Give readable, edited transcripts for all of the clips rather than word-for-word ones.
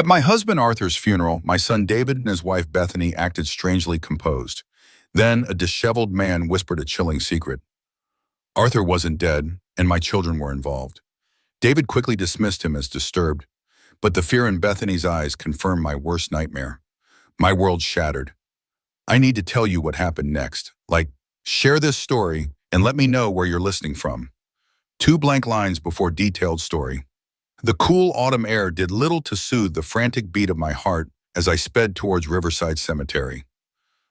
At my husband Arthur's funeral, my son David and his wife Bethany acted strangely composed. Then a disheveled man whispered a chilling secret. Arthur wasn't dead, and my children were involved. David quickly dismissed him as disturbed, but the fear in Bethany's eyes confirmed my worst nightmare. My world shattered. I need to tell you what happened next. Share this story and let me know where you're listening from. Two blank lines before detailed story. The cool autumn air did little to soothe the frantic beat of my heart as I sped towards Riverside Cemetery.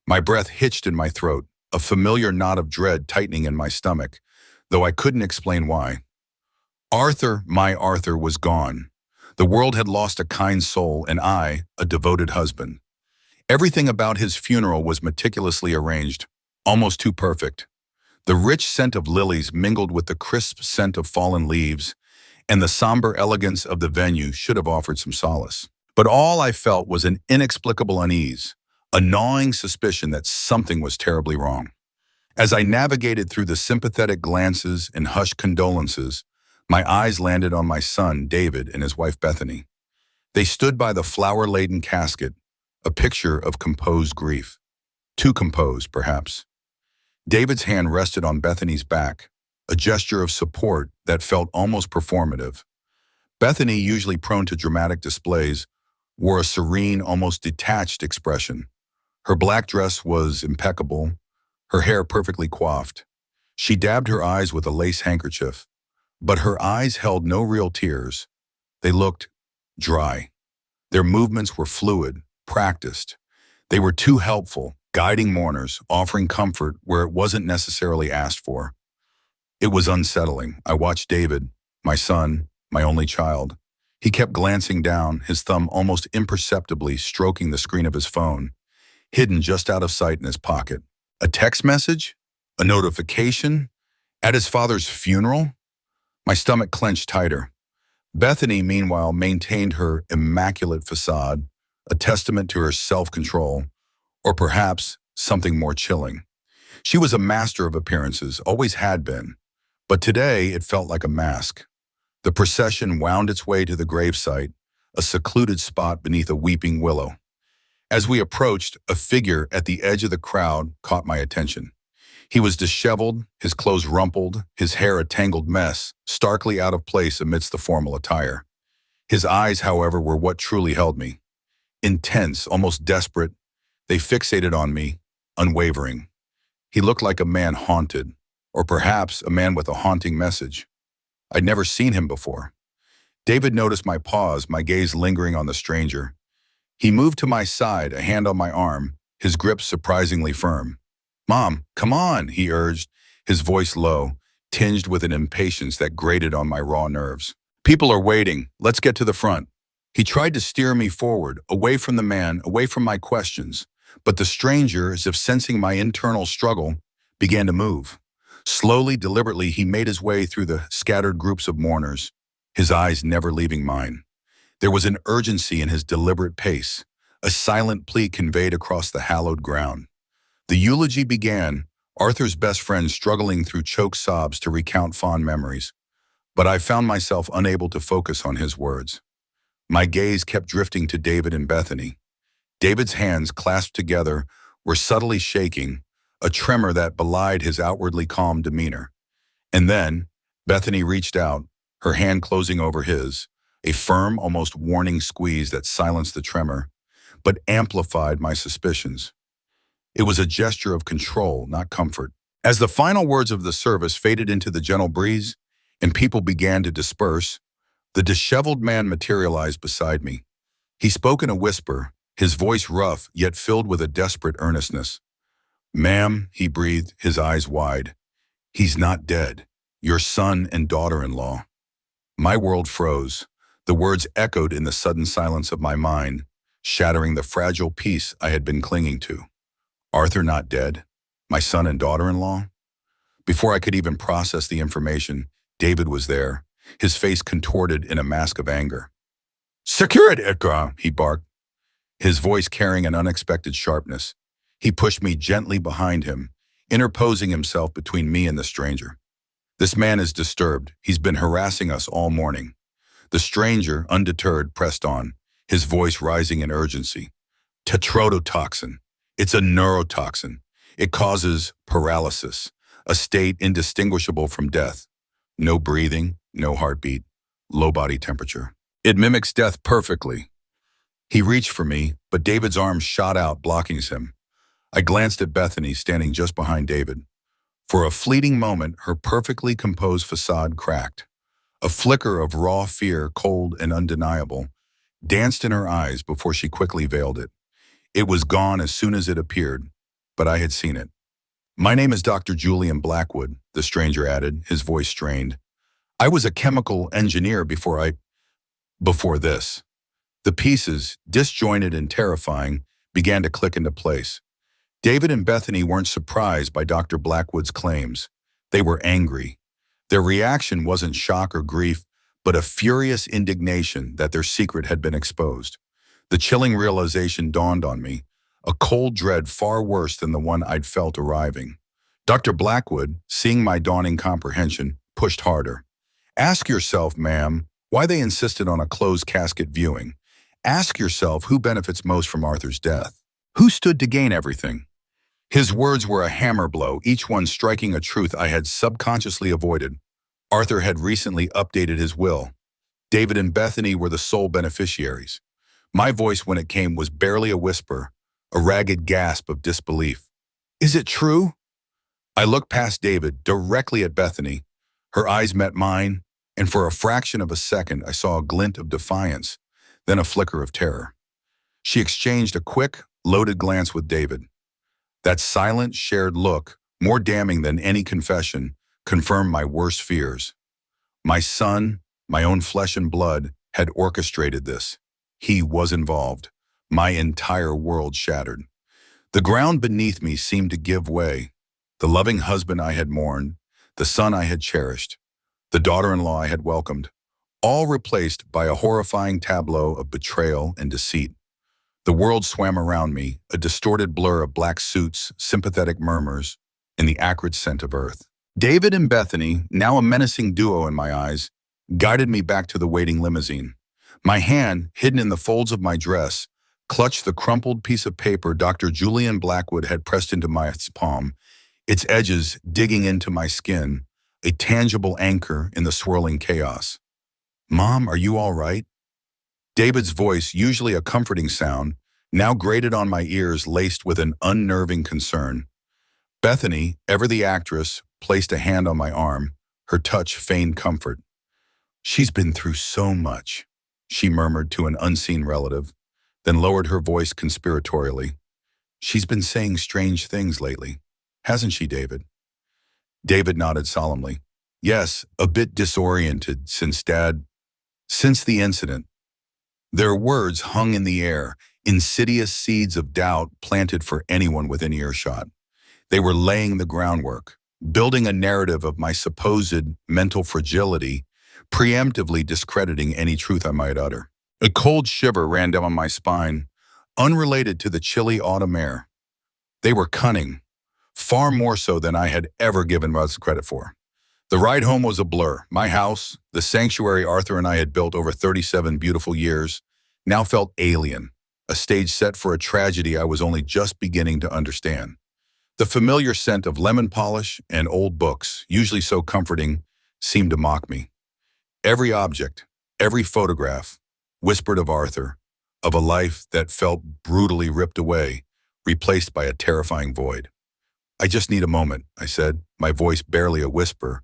My breath hitched in my throat, a familiar knot of dread tightening in my stomach, though I couldn't explain why. Arthur, my Arthur, was gone. The world had lost a kind soul, and I, a devoted husband. Everything about his funeral was meticulously arranged, almost too perfect. The rich scent of lilies mingled with the crisp scent of fallen leaves, and the somber elegance of the venue should have offered some solace. But all I felt was an inexplicable unease, a gnawing suspicion that something was terribly wrong. As I navigated through the sympathetic glances and hushed condolences, my eyes landed on my son, David, and his wife, Bethany. They stood by the flower-laden casket, a picture of composed grief. Too composed, perhaps. David's hand rested on Bethany's back, a gesture of support that felt almost performative. Bethany, usually prone to dramatic displays, wore a serene, almost detached expression. Her black dress was impeccable, her hair perfectly coiffed. She dabbed her eyes with a lace handkerchief, but her eyes held no real tears. They looked dry. Their movements were fluid, practiced. They were too helpful, guiding mourners, offering comfort where it wasn't necessarily asked for. It was unsettling. I watched David, my son, my only child. He kept glancing down, his thumb almost imperceptibly stroking the screen of his phone, hidden just out of sight in his pocket. A text message? A notification? At his father's funeral? My stomach clenched tighter. Bethany, meanwhile, maintained her immaculate facade, a testament to her self-control, or perhaps something more chilling. She was a master of appearances, always had been. But today it felt like a mask. The procession wound its way to the gravesite, a secluded spot beneath a weeping willow. As we approached, a figure at the edge of the crowd caught my attention. He was disheveled, his clothes rumpled, his hair a tangled mess, starkly out of place amidst the formal attire. His eyes, however, were what truly held me. Intense, almost desperate, they fixated on me, unwavering. He looked like a man haunted, or perhaps a man with a haunting message. I'd never seen him before. David noticed my pause, my gaze lingering on the stranger. He moved to my side, a hand on my arm, his grip surprisingly firm. "Mom, come on," he urged, his voice low, tinged with an impatience that grated on my raw nerves. "People are waiting. Let's get to the front." He tried to steer me forward, away from the man, away from my questions, but the stranger, as if sensing my internal struggle, began to move. Slowly, deliberately, he made his way through the scattered groups of mourners, his eyes never leaving mine. There was an urgency in his deliberate pace, a silent plea conveyed across the hallowed ground. The eulogy began, Arthur's best friend struggling through choked sobs to recount fond memories, but I found myself unable to focus on his words. My gaze kept drifting to David and Bethany. David's hands, clasped together, were subtly shaking, a tremor that belied his outwardly calm demeanor. And then, Bethany reached out, her hand closing over his, a firm, almost warning squeeze that silenced the tremor, but amplified my suspicions. It was a gesture of control, not comfort. As the final words of the service faded into the gentle breeze and people began to disperse, the disheveled man materialized beside me. He spoke in a whisper, his voice rough yet filled with a desperate earnestness. "Ma'am," he breathed, his eyes wide, "he's not dead. Your son and daughter-in-law." My world froze. The words echoed in the sudden silence of my mind, shattering the fragile peace I had been clinging to. Arthur not dead? My son and daughter-in-law? Before I could even process the information, David was there, his face contorted in a mask of anger. "Secure Edgar," he barked, his voice carrying an unexpected sharpness. He pushed me gently behind him, interposing himself between me and the stranger. "This man is disturbed. He's been harassing us all morning." The stranger, undeterred, pressed on, his voice rising in urgency. Tetrodotoxin. It's a neurotoxin. It causes paralysis, a state indistinguishable from death. No breathing, no heartbeat, low body temperature. It mimics death perfectly. He reached for me, but David's arms shot out, blocking him. I glanced at Bethany, standing just behind David. For a fleeting moment, her perfectly composed facade cracked. A flicker of raw fear, cold and undeniable, danced in her eyes before she quickly veiled it. It was gone as soon as it appeared, but I had seen it. "My name is Dr. Julian Blackwood," the stranger added, his voice strained. "I was a chemical engineer before this." The pieces, disjointed and terrifying, began to click into place. David and Bethany weren't surprised by Dr. Blackwood's claims. They were angry. Their reaction wasn't shock or grief, but a furious indignation that their secret had been exposed. The chilling realization dawned on me, a cold dread far worse than the one I'd felt arriving. Dr. Blackwood, seeing my dawning comprehension, pushed harder. "Ask yourself, ma'am, why they insisted on a closed casket viewing. Ask yourself who benefits most from Arthur's death. Who stood to gain everything?" His words were a hammer blow, each one striking a truth I had subconsciously avoided. Arthur had recently updated his will. David and Bethany were the sole beneficiaries. My voice when it came was barely a whisper, a ragged gasp of disbelief. "Is it true?" I looked past David, directly at Bethany. Her eyes met mine, and for a fraction of a second I saw a glint of defiance, then a flicker of terror. She exchanged a quick, loaded glance with David. That silent, shared look, more damning than any confession, confirmed my worst fears. My son, my own flesh and blood, had orchestrated this. He was involved. My entire world shattered. The ground beneath me seemed to give way. The loving husband I had mourned, the son I had cherished, the daughter-in-law I had welcomed, all replaced by a horrifying tableau of betrayal and deceit. The world swam around me, a distorted blur of black suits, sympathetic murmurs, and the acrid scent of earth. David and Bethany, now a menacing duo in my eyes, guided me back to the waiting limousine. My hand, hidden in the folds of my dress, clutched the crumpled piece of paper Dr. Julian Blackwood had pressed into my palm, its edges digging into my skin, a tangible anchor in the swirling chaos. "Mom, are you all right?" David's voice, usually a comforting sound, now grated on my ears, laced with an unnerving concern. Bethany, ever the actress, placed a hand on my arm, her touch feigned comfort. "She's been through so much," she murmured to an unseen relative, then lowered her voice conspiratorially. "She's been saying strange things lately, hasn't she, David?" David nodded solemnly. "Yes, a bit disoriented since the incident." Their words hung in the air, insidious seeds of doubt planted for anyone within earshot. They were laying the groundwork, building a narrative of my supposed mental fragility, preemptively discrediting any truth I might utter. A cold shiver ran down my spine, unrelated to the chilly autumn air. They were cunning, far more so than I had ever given us credit for. The ride home was a blur. My house, the sanctuary Arthur and I had built over 37 beautiful years, now felt alien, a stage set for a tragedy I was only just beginning to understand. The familiar scent of lemon polish and old books, usually so comforting, seemed to mock me. Every object, every photograph, whispered of Arthur, of a life that felt brutally ripped away, replaced by a terrifying void. "I just need a moment," I said, my voice barely a whisper,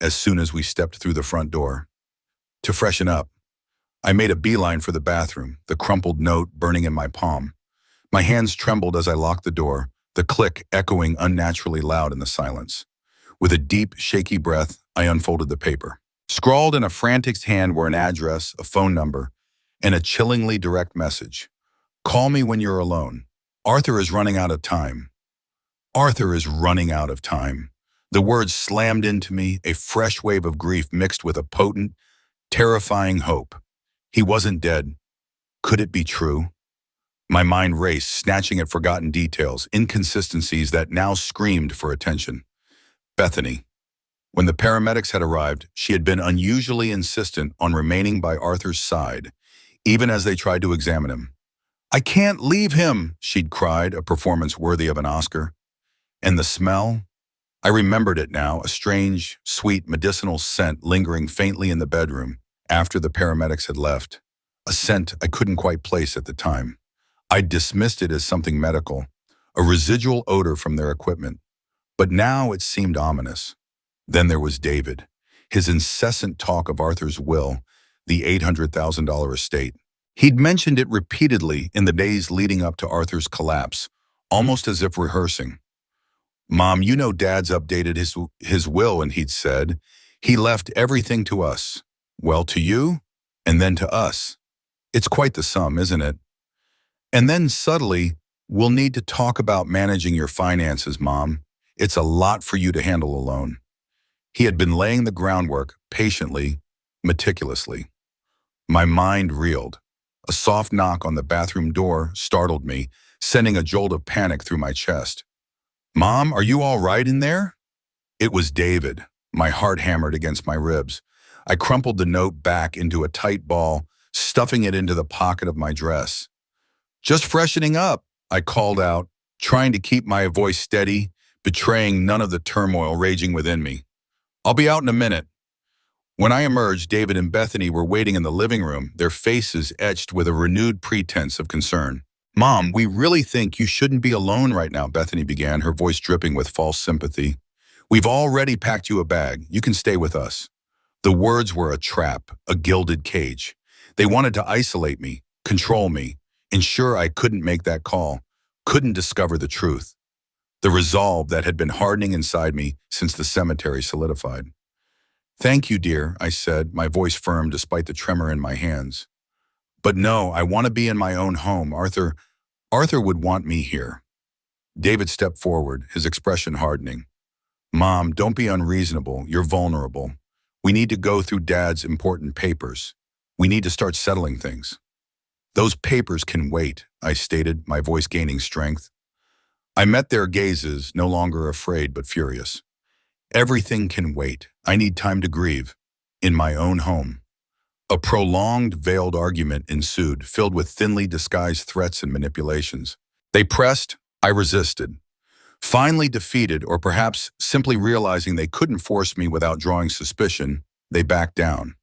as soon as we stepped through the front door. "To freshen up." I made a beeline for the bathroom, the crumpled note burning in my palm. My hands trembled as I locked the door, the click echoing unnaturally loud in the silence. With a deep, shaky breath, I unfolded the paper. Scrawled in a frantic hand were an address, a phone number, and a chillingly direct message. "Call me when you're alone. Arthur is running out of time." Arthur is running out of time. The words slammed into me, a fresh wave of grief mixed with a potent, terrifying hope. He wasn't dead. Could it be true? My mind raced, snatching at forgotten details, inconsistencies that now screamed for attention. Bethany. When the paramedics had arrived, she had been unusually insistent on remaining by Arthur's side, even as they tried to examine him. "I can't leave him," she'd cried, a performance worthy of an Oscar. And the smell? I remembered it now, a strange, sweet, medicinal scent lingering faintly in the bedroom after the paramedics had left. A scent I couldn't quite place at the time. I'd dismissed it as something medical, a residual odor from their equipment. But now it seemed ominous. Then there was David, his incessant talk of Arthur's will, the $800,000 estate. He'd mentioned it repeatedly in the days leading up to Arthur's collapse, almost as if rehearsing. "Mom, you know Dad's updated his will," and he'd said, "He left everything to us. Well, to you, and then to us. It's quite the sum, isn't it? And then subtly, we'll need to talk about managing your finances, Mom. It's a lot for you to handle alone." He had been laying the groundwork, patiently, meticulously. My mind reeled. A soft knock on the bathroom door startled me, sending a jolt of panic through my chest. "Mom, are you all right in there?" It was David. My heart hammered against my ribs. I crumpled the note back into a tight ball, stuffing it into the pocket of my dress. "Just freshening up," I called out, trying to keep my voice steady, betraying none of the turmoil raging within me. "I'll be out in a minute." When I emerged, David and Bethany were waiting in the living room, their faces etched with a renewed pretense of concern. "Mom, we really think you shouldn't be alone right now," Bethany began, her voice dripping with false sympathy. "We've already packed you a bag. You can stay with us." The words were a trap, a gilded cage. They wanted to isolate me, control me, ensure I couldn't make that call, couldn't discover the truth. The resolve that had been hardening inside me since the cemetery solidified. "Thank you, dear," I said, my voice firm despite the tremor in my hands. "But no, I want to be in my own home. Arthur would want me here." David stepped forward, his expression hardening. "Mom, don't be unreasonable. You're vulnerable. We need to go through Dad's important papers. We need to start settling things." "Those papers can wait," I stated, my voice gaining strength. I met their gazes, no longer afraid but furious. "Everything can wait. I need time to grieve. In my own home." A prolonged, veiled argument ensued, filled with thinly disguised threats and manipulations. They pressed, I resisted. Finally defeated, or perhaps simply realizing they couldn't force me without drawing suspicion, they backed down.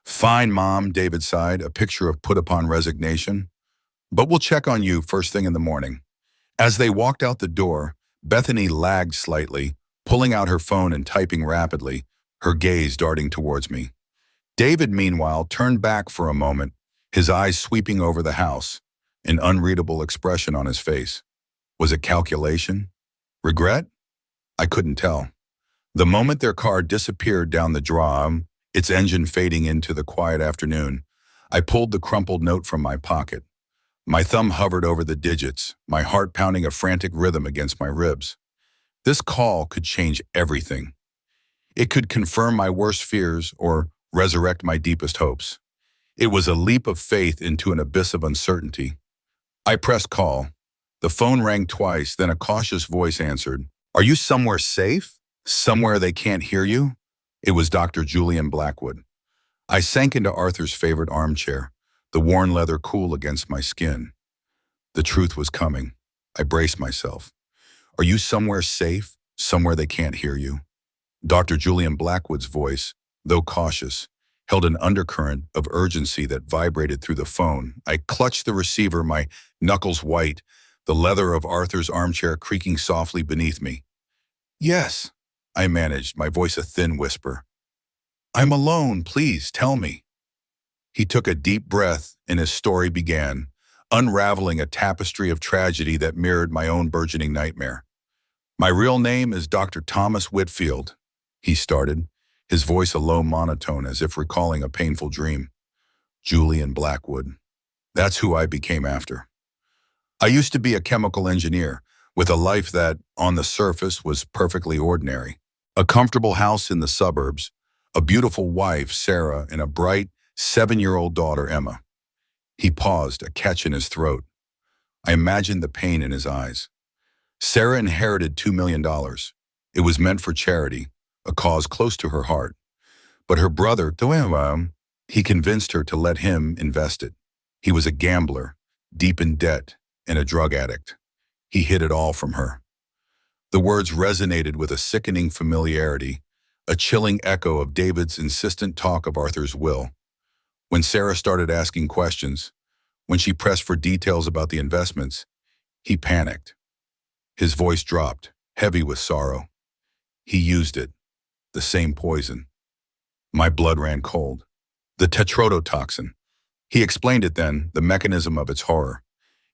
"Fine, Mom," David sighed, a picture of put-upon resignation. "But we'll check on you first thing in the morning." As they walked out the door, Bethany lagged slightly, pulling out her phone and typing rapidly, her gaze darting towards me. David, meanwhile, turned back for a moment, his eyes sweeping over the house, an unreadable expression on his face. Was it calculation? Regret? I couldn't tell. The moment their car disappeared down the drive, its engine fading into the quiet afternoon, I pulled the crumpled note from my pocket. My thumb hovered over the digits, my heart pounding a frantic rhythm against my ribs. This call could change everything. It could confirm my worst fears or resurrect my deepest hopes. It was a leap of faith into an abyss of uncertainty. I pressed call. The phone rang twice, then a cautious voice answered. "Are you somewhere safe? Somewhere they can't hear you?" It was Dr. Julian Blackwood. I sank into Arthur's favorite armchair, the worn leather cool against my skin. The truth was coming. I braced myself. "Are you somewhere safe? Somewhere they can't hear you?" Dr. Julian Blackwood's voice, though cautious, held an undercurrent of urgency that vibrated through the phone. I clutched the receiver, my knuckles white, the leather of Arthur's armchair creaking softly beneath me. "Yes," I managed, my voice a thin whisper. "I'm alone, please, tell me." He took a deep breath and his story began, unraveling a tapestry of tragedy that mirrored my own burgeoning nightmare. "My real name is Dr. Thomas Whitfield," he started, his voice a low monotone as if recalling a painful dream. "Julian Blackwood. That's who I became after. I used to be a chemical engineer, with a life that, on the surface, was perfectly ordinary. A comfortable house in the suburbs, a beautiful wife, Sarah, and a bright, 7-year-old daughter, Emma." He paused, a catch in his throat. I imagined the pain in his eyes. Sarah inherited $2 million. It was meant for charity, a cause close to her heart. But her brother, he convinced her to let him invest it. He was a gambler, deep in debt, and a drug addict. He hid it all from her. The words resonated with a sickening familiarity, a chilling echo of David's insistent talk of Arthur's will. When Sarah started asking questions, when she pressed for details about the investments, he panicked. His voice dropped, heavy with sorrow. He used it, the same poison. My blood ran cold. The tetrodotoxin. He explained it then, the mechanism of its horror.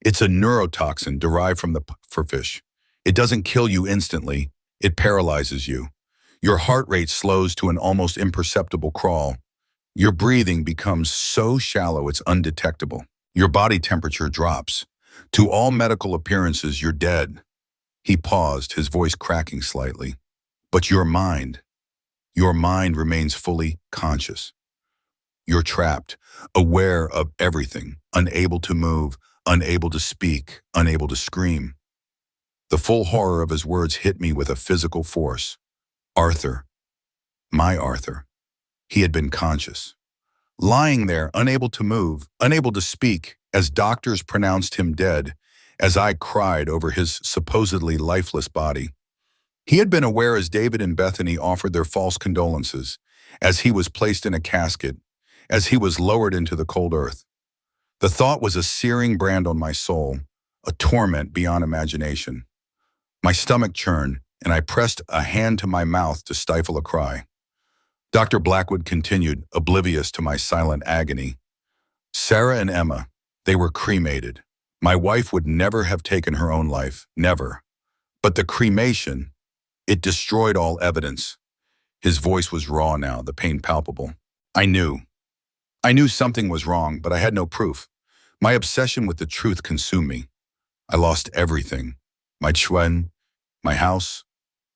It's a neurotoxin derived from the pufferfish. It doesn't kill you instantly, it paralyzes you. Your heart rate slows to an almost imperceptible crawl. Your breathing becomes so shallow it's undetectable. Your body temperature drops. To all medical appearances, you're dead. He paused, his voice cracking slightly. But your mind remains fully conscious. You're trapped, aware of everything, unable to move, unable to speak, unable to scream. The full horror of his words hit me with a physical force. Arthur, my Arthur. He had been conscious. Lying there, unable to move, unable to speak, as doctors pronounced him dead, as I cried over his supposedly lifeless body. He had been aware as David and Bethany offered their false condolences, as he was placed in a casket, as he was lowered into the cold earth. The thought was a searing brand on my soul, a torment beyond imagination. My stomach churned, and I pressed a hand to my mouth to stifle a cry. Dr. Blackwood continued, oblivious to my silent agony. Sarah and Emma, they were cremated. My wife would never have taken her own life, never. But the cremation, it destroyed all evidence. His voice was raw now, the pain palpable. I knew something was wrong, but I had no proof. My obsession with the truth consumed me. I lost everything. My chuen, my house,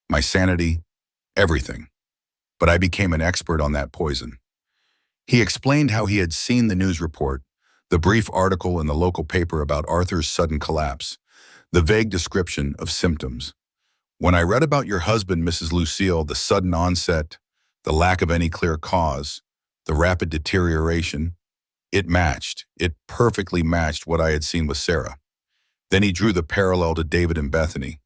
my sanity, everything. But I became an expert on that poison. He explained how he had seen the news report, the brief article in the local paper about Arthur's sudden collapse, the vague description of symptoms. When I read about your husband, Mrs. Lucille, the sudden onset, the lack of any clear cause, the rapid deterioration, it perfectly matched what I had seen with Sarah. Then he drew the parallel to David and Bethany.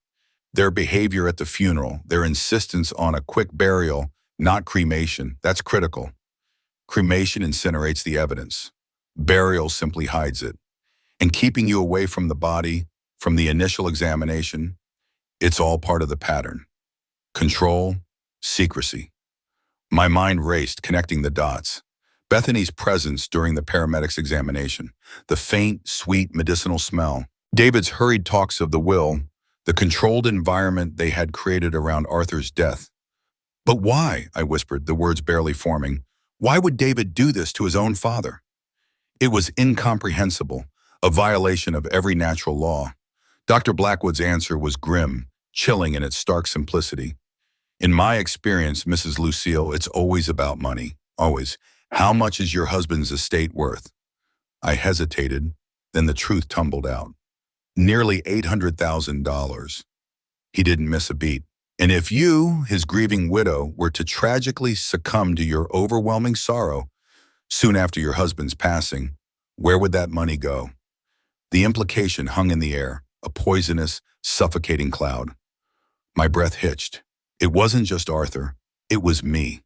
Their behavior at the funeral, their insistence on a quick burial, not cremation, that's critical. Cremation incinerates the evidence. Burial simply hides it. And keeping you away from the body, from the initial examination, it's all part of the pattern. Control, secrecy. My mind raced, connecting the dots. Bethany's presence during the paramedics' examination, the faint, sweet, medicinal smell, David's hurried talks of the will, the controlled environment they had created around Arthur's death. But why, I whispered, the words barely forming, why would David do this to his own father? It was incomprehensible, a violation of every natural law. Dr. Blackwood's answer was grim, chilling in its stark simplicity. In my experience, Mrs. Lucille, it's always about money, always. How much is your husband's estate worth? I hesitated, then the truth tumbled out. Nearly $800,000. He didn't miss a beat. And if you, his grieving widow, were to tragically succumb to your overwhelming sorrow soon after your husband's passing, where would that money go? The implication hung in the air, a poisonous, suffocating cloud. My breath hitched. It wasn't just Arthur, it was me.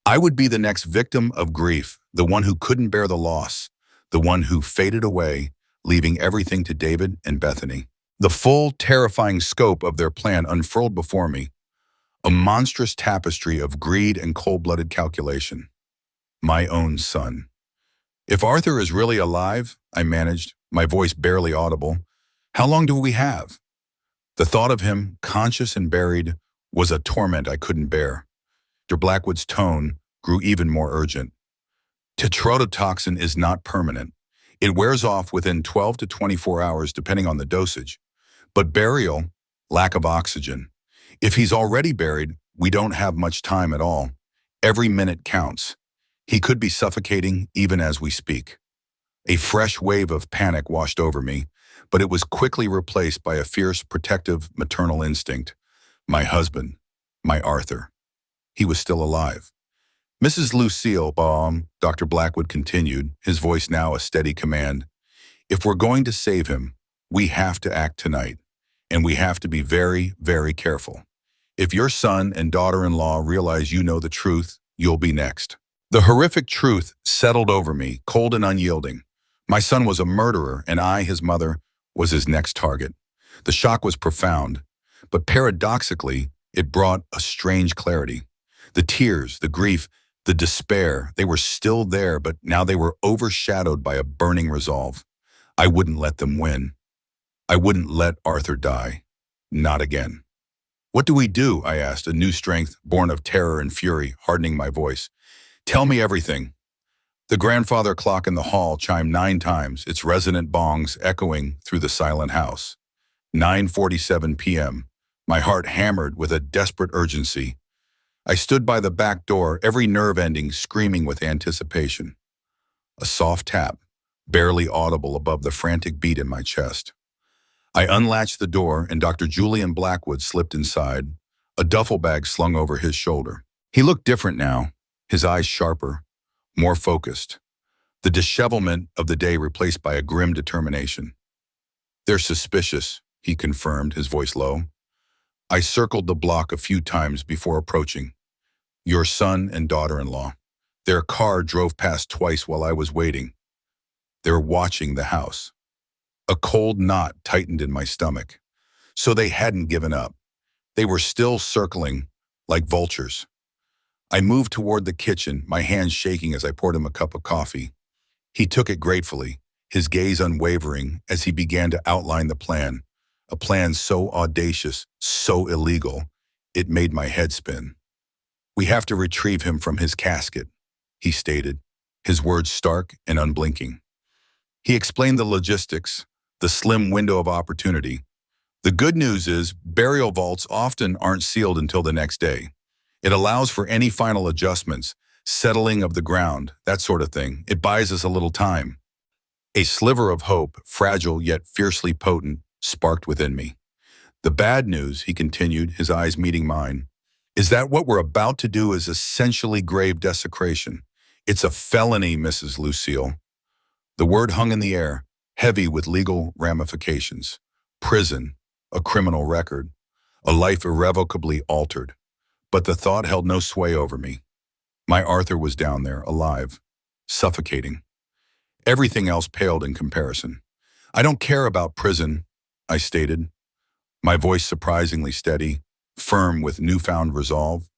I would be the next victim of grief, the one who couldn't bear the loss, the one who faded away, leaving everything to David and Bethany. The full, terrifying scope of their plan unfurled before me, a monstrous tapestry of greed and cold-blooded calculation. My own son. If Arthur is really alive, I managed, my voice barely audible, how long do we have? The thought of him, conscious and buried, was a torment I couldn't bear. Dr. Blackwood's tone grew even more urgent. Tetrodotoxin is not permanent. It wears off within 12 to 24 hours depending on the dosage. But burial, lack of oxygen. If he's already buried, we don't have much time at all. Every minute counts. He could be suffocating even as we speak. A fresh wave of panic washed over me, but it was quickly replaced by a fierce, protective, maternal instinct. My husband, my Arthur. He was still alive. Mrs. Lucille, Dr. Blackwood continued, his voice now a steady command. If we're going to save him, we have to act tonight, and we have to be very, very careful. If your son and daughter-in-law realize you know the truth, you'll be next. The horrific truth settled over me, cold and unyielding. My son was a murderer, and I, his mother, was his next target. The shock was profound, but paradoxically, it brought a strange clarity. The tears, the grief, the despair, they were still there, but now they were overshadowed by a burning resolve. I wouldn't let them win. I wouldn't let Arthur die. Not again. What do we do? I asked, a new strength, born of terror and fury, hardening my voice. Tell me everything. The grandfather clock in the hall chimed 9 times, its resonant bongs echoing through the silent house. 9:47 p.m. My heart hammered with a desperate urgency. I stood by the back door, every nerve ending screaming with anticipation. A soft tap, barely audible above the frantic beat in my chest. I unlatched the door and Dr. Julian Blackwood slipped inside, a duffel bag slung over his shoulder. He looked different now, his eyes sharper, more focused. The dishevelment of the day replaced by a grim determination. They're suspicious, he confirmed, his voice low. I circled the block a few times before approaching. Your son and daughter-in-law. Their car drove past twice while I was waiting. They're watching the house. A cold knot tightened in my stomach. So they hadn't given up. They were still circling, like vultures. I moved toward the kitchen, my hands shaking as I poured him a cup of coffee. He took it gratefully, his gaze unwavering as he began to outline the plan. A plan so audacious, so illegal, it made my head spin. We have to retrieve him from his casket, he stated, his words stark and unblinking. He explained the logistics, the slim window of opportunity. The good news is burial vaults often aren't sealed until the next day. It allows for any final adjustments, settling of the ground, that sort of thing. It buys us a little time. A sliver of hope, fragile yet fiercely potent, sparked within me. The bad news, he continued, his eyes meeting mine, is that what we're about to do is essentially grave desecration. It's a felony, Mrs. Lucille. The word hung in the air, heavy with legal ramifications. Prison, a criminal record, a life irrevocably altered. But the thought held no sway over me. My Arthur was down there, alive, suffocating. Everything else paled in comparison. I don't care about prison, I stated, my voice surprisingly steady, firm with newfound resolve.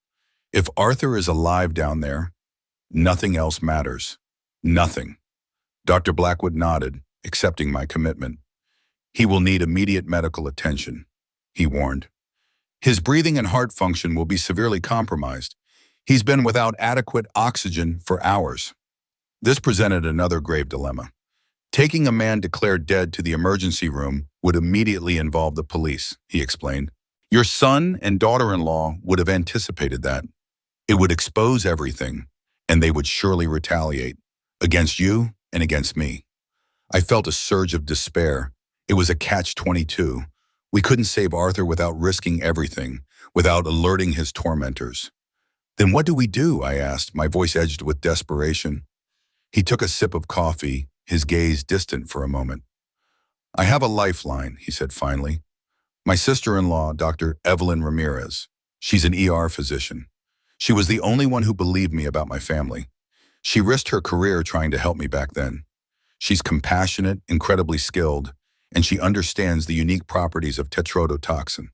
If Arthur is alive down there, nothing else matters. Nothing. Dr. Blackwood nodded, accepting my commitment. He will need immediate medical attention, he warned. His breathing and heart function will be severely compromised. He's been without adequate oxygen for hours. This presented another grave dilemma. Taking a man declared dead to the emergency room would immediately involve the police, he explained. Your son and daughter-in-law would have anticipated that. It would expose everything, and they would surely retaliate, against you and against me. I felt a surge of despair. It was a catch-22. We couldn't save Arthur without risking everything, without alerting his tormentors. Then what do we do? I asked, my voice edged with desperation. He took a sip of coffee, his gaze distant for a moment. I have a lifeline, he said finally. My sister-in-law, Dr. Evelyn Ramirez. She's an ER physician. She was the only one who believed me about my family. She risked her career trying to help me back then. She's compassionate, incredibly skilled, and she understands the unique properties of Tetrodotoxin.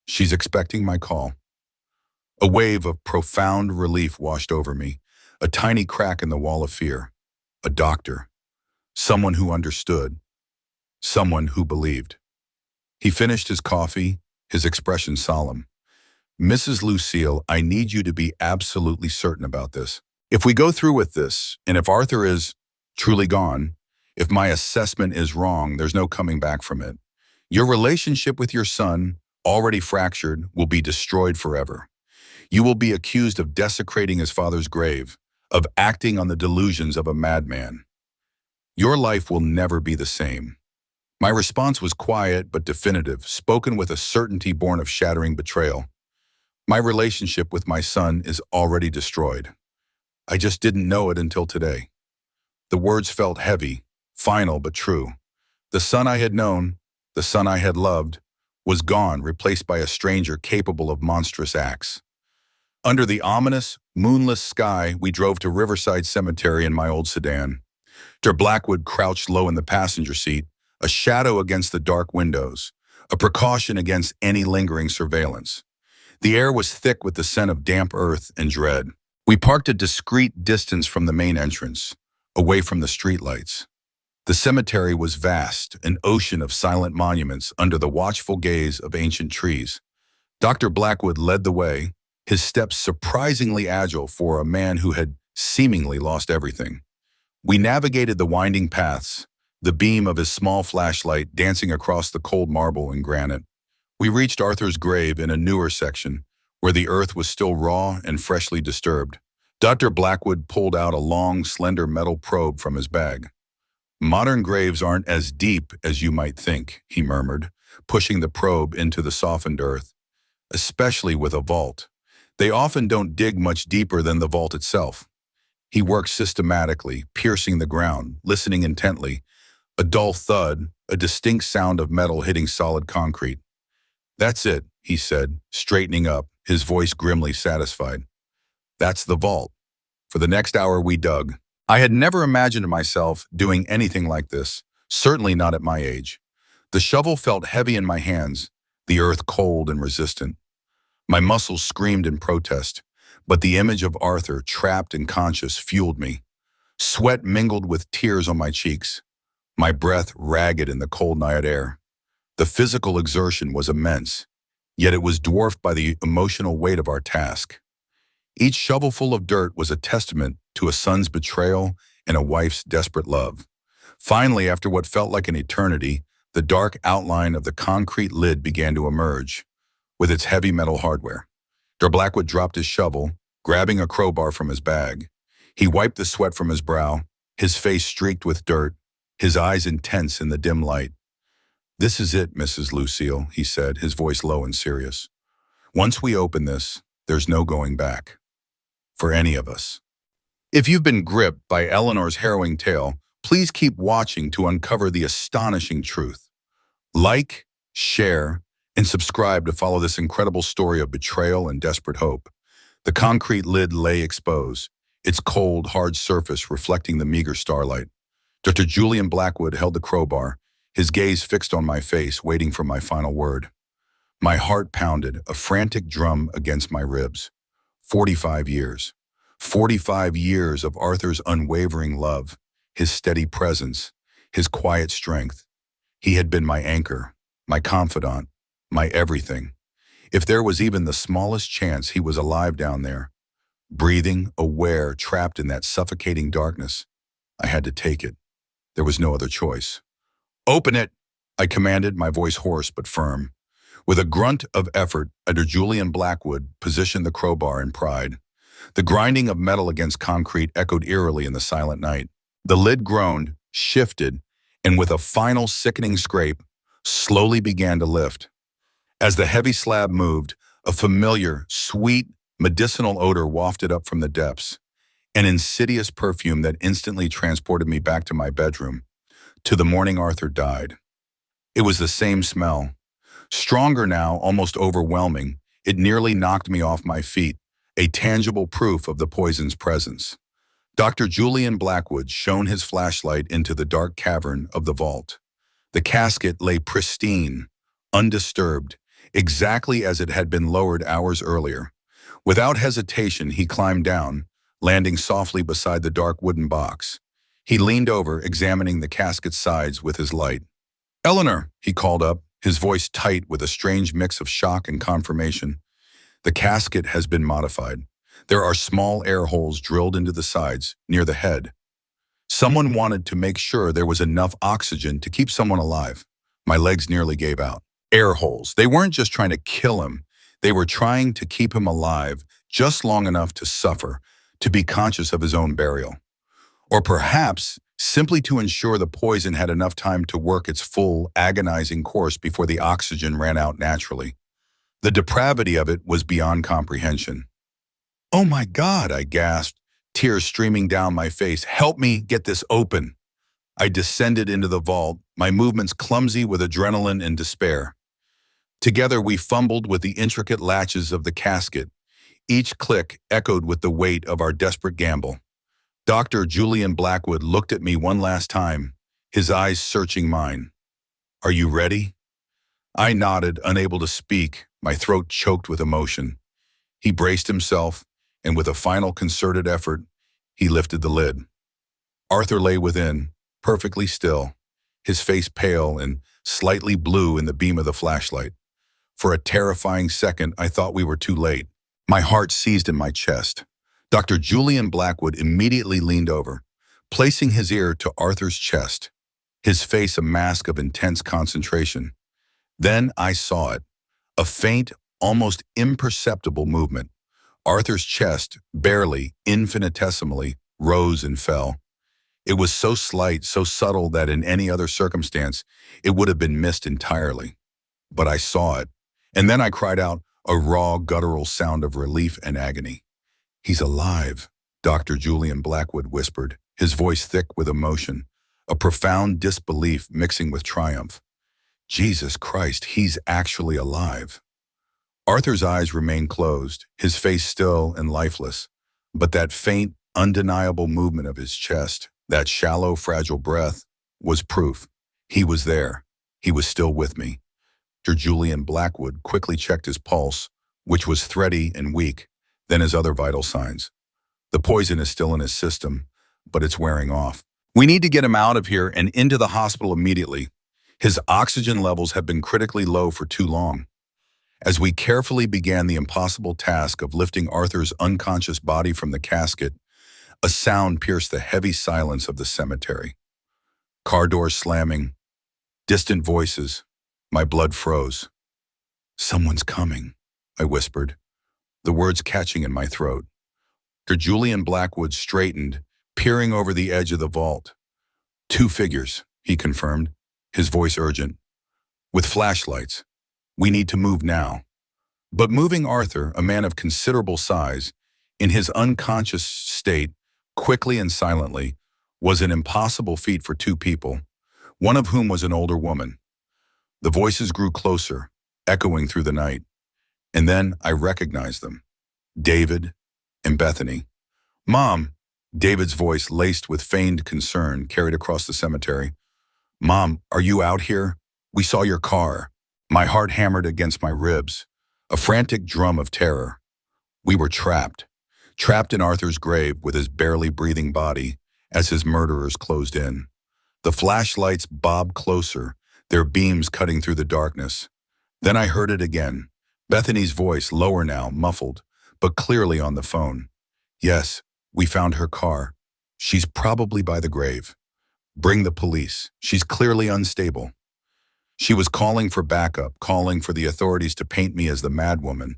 She's expecting my call. A wave of profound relief washed over me, a tiny crack in the wall of fear. A doctor. Someone who understood. Someone who believed. He finished his coffee, his expression solemn. Mrs. Lucille, I need you to be absolutely certain about this. If we go through with this, and if Arthur is truly gone, if my assessment is wrong, there's no coming back from it. Your relationship with your son, already fractured, will be destroyed forever. You will be accused of desecrating his father's grave, of acting on the delusions of a madman. Your life will never be the same. My response was quiet but definitive, spoken with a certainty born of shattering betrayal. My relationship with my son is already destroyed. I just didn't know it until today. The words felt heavy, final but true. The son I had known, the son I had loved, was gone, replaced by a stranger capable of monstrous acts. Under the ominous, moonless sky, we drove to Riverside Cemetery in my old sedan. Dr. Blackwood crouched low in the passenger seat, a shadow against the dark windows, a precaution against any lingering surveillance. The air was thick with the scent of damp earth and dread. We parked a discreet distance from the main entrance, away from the streetlights. The cemetery was vast, an ocean of silent monuments under the watchful gaze of ancient trees. Dr. Blackwood led the way, his steps surprisingly agile for a man who had seemingly lost everything. We navigated the winding paths, the beam of his small flashlight dancing across the cold marble and granite. We reached Arthur's grave in a newer section, where the earth was still raw and freshly disturbed. Dr. Blackwood pulled out a long, slender metal probe from his bag. "Modern graves aren't as deep as you might think," he murmured, pushing the probe into the softened earth. "Especially with a vault. They often don't dig much deeper than the vault itself." He worked systematically, piercing the ground, listening intently. A dull thud, a distinct sound of metal hitting solid concrete. "That's it," he said, straightening up, his voice grimly satisfied. "That's the vault." For the next hour we dug. I had never imagined myself doing anything like this, certainly not at my age. The shovel felt heavy in my hands, the earth cold and resistant. My muscles screamed in protest, but the image of Arthur, trapped and conscious, fueled me. Sweat mingled with tears on my cheeks, my breath ragged in the cold night air. The physical exertion was immense, yet it was dwarfed by the emotional weight of our task. Each shovelful of dirt was a testament to a son's betrayal and a wife's desperate love. Finally, after what felt like an eternity, the dark outline of the concrete lid began to emerge, with its heavy metal hardware. Dr. Blackwood dropped his shovel, grabbing a crowbar from his bag. He wiped the sweat from his brow, his face streaked with dirt, his eyes intense in the dim light. "This is it, Mrs. Lucille," he said, his voice low and serious. "Once we open this, there's no going back. For any of us." If you've been gripped by Eleanor's harrowing tale, please keep watching to uncover the astonishing truth. Like, share, and subscribe to follow this incredible story of betrayal and desperate hope. The concrete lid lay exposed, its cold, hard surface reflecting the meager starlight. Dr. Julian Blackwood held the crowbar, his gaze fixed on my face, waiting for my final word. My heart pounded, a frantic drum against my ribs. 45 years. 45 years of Arthur's unwavering love, his steady presence, his quiet strength. He had been my anchor, my confidant, my everything. If there was even the smallest chance he was alive down there, breathing, aware, trapped in that suffocating darkness, I had to take it. There was no other choice. "Open it," I commanded, my voice hoarse but firm. With a grunt of effort, Dr. Julian Blackwood positioned the crowbar in pride. The grinding of metal against concrete echoed eerily in the silent night. The lid groaned, shifted, and with a final sickening scrape, slowly began to lift. As the heavy slab moved, a familiar, sweet, medicinal odor wafted up from the depths, an insidious perfume that instantly transported me back to my bedroom, to the morning Arthur died. It was the same smell. Stronger now, almost overwhelming, it nearly knocked me off my feet, a tangible proof of the poison's presence. Dr. Julian Blackwood shone his flashlight into the dark cavern of the vault. The casket lay pristine, undisturbed, exactly as it had been lowered hours earlier. Without hesitation, he climbed down, landing softly beside the dark wooden box. He leaned over, examining the casket's sides with his light. "Eleanor," he called up, his voice tight with a strange mix of shock and confirmation. "The casket has been modified. There are small air holes drilled into the sides, near the head. Someone wanted to make sure there was enough oxygen to keep someone alive." My legs nearly gave out. Air holes. They weren't just trying to kill him. They were trying to keep him alive just long enough to suffer, to be conscious of his own burial. Or perhaps simply to ensure the poison had enough time to work its full, agonizing course before the oxygen ran out naturally. The depravity of it was beyond comprehension. "Oh my God," I gasped, tears streaming down my face. "Help me get this open." I descended into the vault, my movements clumsy with adrenaline and despair. Together we fumbled with the intricate latches of the casket. Each click echoed with the weight of our desperate gamble. Dr. Julian Blackwood looked at me one last time, his eyes searching mine. "Are you ready?" I nodded, unable to speak, my throat choked with emotion. He braced himself, and with a final concerted effort, he lifted the lid. Arthur lay within, perfectly still, his face pale and slightly blue in the beam of the flashlight. For a terrifying second, I thought we were too late. My heart seized in my chest. Dr. Julian Blackwood immediately leaned over, placing his ear to Arthur's chest, his face a mask of intense concentration. Then I saw it, a faint, almost imperceptible movement. Arthur's chest, barely, infinitesimally, rose and fell. It was so slight, so subtle that in any other circumstance, it would have been missed entirely. But I saw it, and then I cried out, a raw, guttural sound of relief and agony. "He's alive," Dr. Julian Blackwood whispered, his voice thick with emotion, a profound disbelief mixing with triumph. "Jesus Christ, he's actually alive." Arthur's eyes remained closed, his face still and lifeless, but that faint, undeniable movement of his chest, that shallow, fragile breath, was proof. He was there. He was still with me. Dr. Julian Blackwood quickly checked his pulse, which was thready and weak, then his other vital signs. "The poison is still in his system, but it's wearing off. We need to get him out of here and into the hospital immediately. His oxygen levels have been critically low for too long." As we carefully began the impossible task of lifting Arthur's unconscious body from the casket, a sound pierced the heavy silence of the cemetery. Car doors slamming, distant voices. My blood froze. "Someone's coming," I whispered, the words catching in my throat. Dr. Julian Blackwood straightened, peering over the edge of the vault. "Two figures," he confirmed, his voice urgent. "With flashlights. We need to move now." But moving Arthur, a man of considerable size, in his unconscious state, quickly and silently, was an impossible feat for two people, one of whom was an older woman. The voices grew closer, echoing through the night, and then I recognized them. David and Bethany. "Mom," David's voice, laced with feigned concern, carried across the cemetery. "Mom, are you out here? We saw your car." My heart hammered against my ribs, a frantic drum of terror. We were trapped in Arthur's grave with his barely breathing body as his murderers closed in. The flashlights bobbed closer, their beams cutting through the darkness. Then I heard it again, Bethany's voice, lower now, muffled, but clearly on the phone. "Yes, we found her car. She's probably by the grave. Bring the police. She's clearly unstable." She was calling for backup, calling for the authorities to paint me as the madwoman,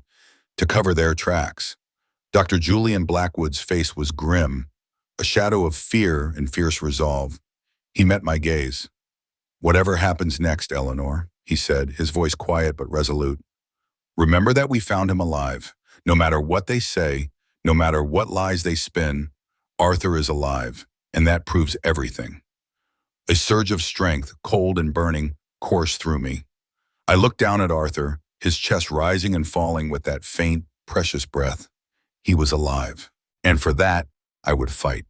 to cover their tracks. Dr. Julian Blackwood's face was grim, a shadow of fear and fierce resolve. He met my gaze. "Whatever happens next, Eleanor," he said, his voice quiet but resolute, "remember that we found him alive. No matter what they say, no matter what lies they spin, Arthur is alive, and that proves everything." A surge of strength, cold and burning, coursed through me. I looked down at Arthur, his chest rising and falling with that faint, precious breath. He was alive, and for that, I would fight.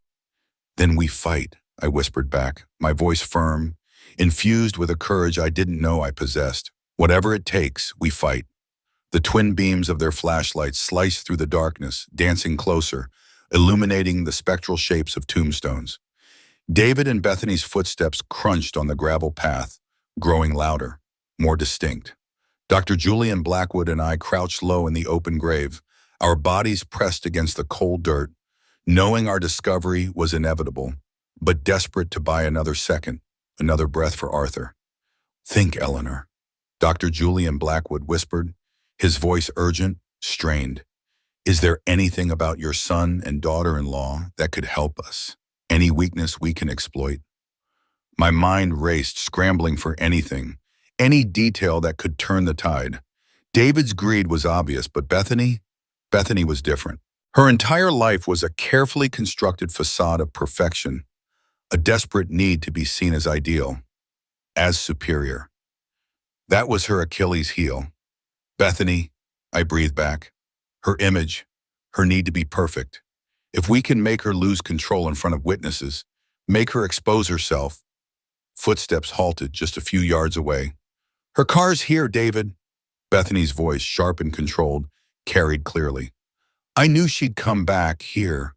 "Then we fight," I whispered back, my voice firm, infused with a courage I didn't know I possessed. "Whatever it takes, we fight." The twin beams of their flashlights sliced through the darkness, dancing closer, illuminating the spectral shapes of tombstones. David and Bethany's footsteps crunched on the gravel path, growing louder, more distinct. Dr. Julian Blackwood and I crouched low in the open grave, our bodies pressed against the cold dirt, knowing our discovery was inevitable, but desperate to buy another second, another breath for Arthur. "Think, Eleanor," Dr. Julian Blackwood whispered, his voice urgent, strained. "Is there anything about your son and daughter-in-law that could help us? Any weakness we can exploit?" My mind raced, scrambling for anything, any detail that could turn the tide. David's greed was obvious, but Bethany was different. Her entire life was a carefully constructed facade of perfection, a desperate need to be seen as ideal, as superior. That was her Achilles heel. Bethany, I breathed back. Her image, her need to be perfect. If we can make her lose control in front of witnesses, make her expose herself. Footsteps halted just a few yards away. Her car's here, David. Bethany's voice, sharp and controlled, carried clearly. I knew she'd come back here.